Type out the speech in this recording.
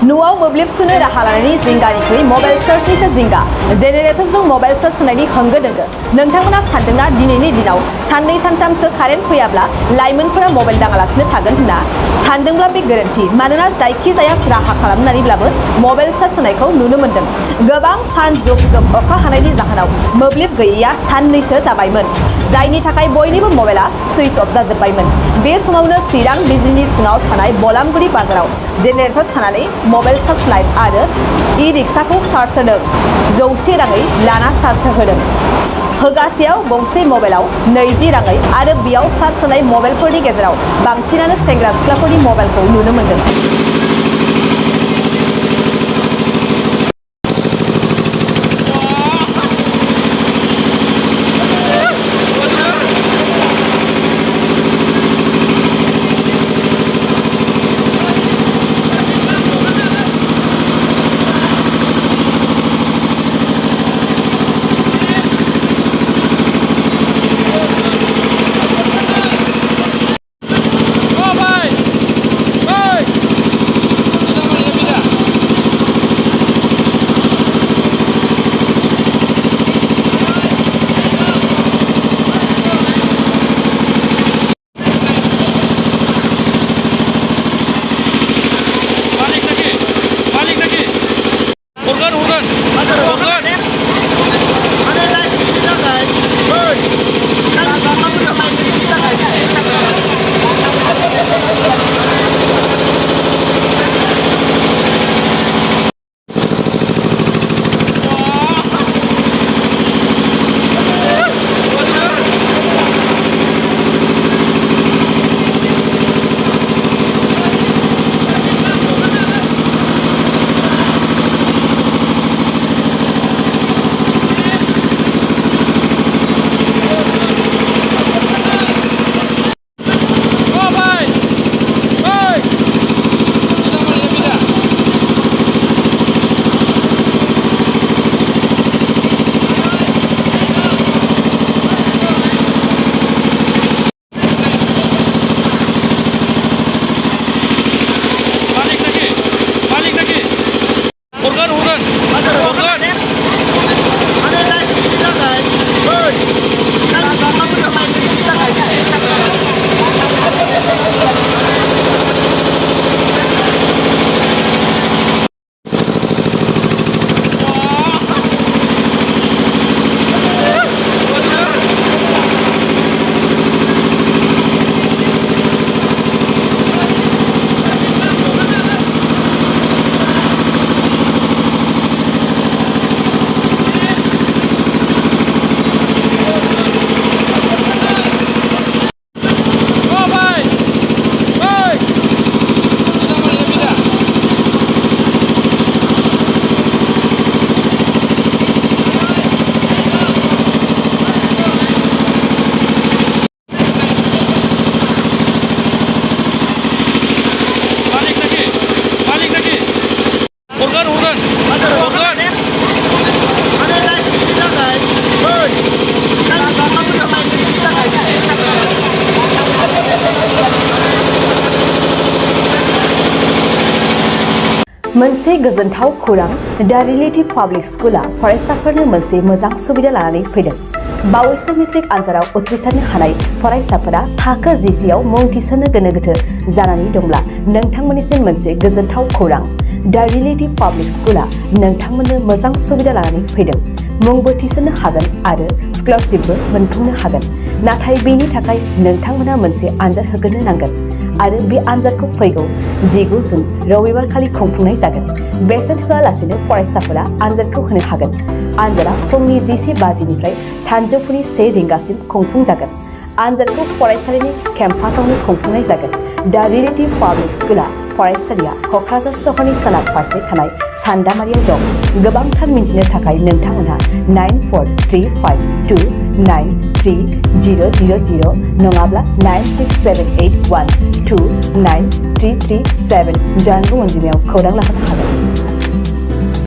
न'आव मोब्लिब सुनो राहा लानायनि जिंगानिख्रुइ मबाइल सार्चनिसो जिंगा जेनेरेटरजों मबाइल सार्च होनायनि होंगो दोंगो नोंथांमोना सानदोंना दिनैनि दिनाव साननै सानथामसो कारेन्ट फैयाब्ला लाइमोनफोरा मबाइल दाङालासिनो थागोन होनना सानदोंब्ला बे गोरोन्थि मानोना जायखिजाया राहा खालामनानैब्लाबो मबाइल सार्च होनायखौ नुनो मोन्दों गोबां सान जुग जुग अखा हानायनि जाहोनाव मोब्लिब गैयैया साननैसो जाबायमोन जायनि थाखाय बयनिबो मबाइला सुइच अफ जाजोब्बायमोन बे समावनो चिरां बिजलीनि सिङाव थानाय बलामगुरि बाजाराव जेनेरेटर सानानै मबाइल सार्च लाइट आरो ई-रिक्साखौ चार्ज होदों 100 राङै लाना चार्ज होदों होगासेयाव गंसे मबाइलाव 20 राङै आरो बेयाव चार्ज होनाय मबाइलफोरनि गेजेराव बांसिनानो सेंग्रा सिख्लाफोरनि मबाइलखौ नुनो मोन्दों। मोनसे गोजोनथाव खौरां दा रिलेटिभ पाब्लिक स्कुला फरायसाफोरनो मोनसे मोजां सुबिदा लानानै फैदों बावैसो मेट्रिक आनजादाव उथ्रिसारनो हानाय फरायसाफोरा थाखो 10 आव मुं थिसननो गोनो गोथो जानानै दंब्ला नोंथांमोननिसिम मोनसे गोजोनथाव खौरां दा रिलेटिभ पाब्लिक स्कुला नोंथांमोननो मोजां सुबिदा लानानै फैदों मुंबो थिसननो हागोन आरो स्कलारशिपबो मोनफुंनो हागोन नाथाय बेनि थाखाय नोंथांमोना मोनसे आनजाद होग्रोनो नांगोन आरो बे आनजादखौ फैगौ 19 जुन रबिबार खालि खुंफुंनाय जागोन बेसेन होआलासिनो फरायसाफोरा आनजादखौ होनो हागोन आनजादा फुंनि 11 बाजिनिफ्राय सानजौफुनि 1 रिंगासिम खुंफुंजागोन आनजादखौ फरायसालिनि केम्पासावनो खुंफुंनाय जागोन दा रिलेटिभ पाब्लिक स्कुला फरायसालिया क'क्राझार सहरनि सोनाब फारसे थानाय सान्दामारियाव दं गोबांथार मिन्थिनो थाखाय नोंथांमोनहा 9435293000 नङाब्ला 9678129337 जानबुं अनजिमायाव खौरां लाहरनो हागोन।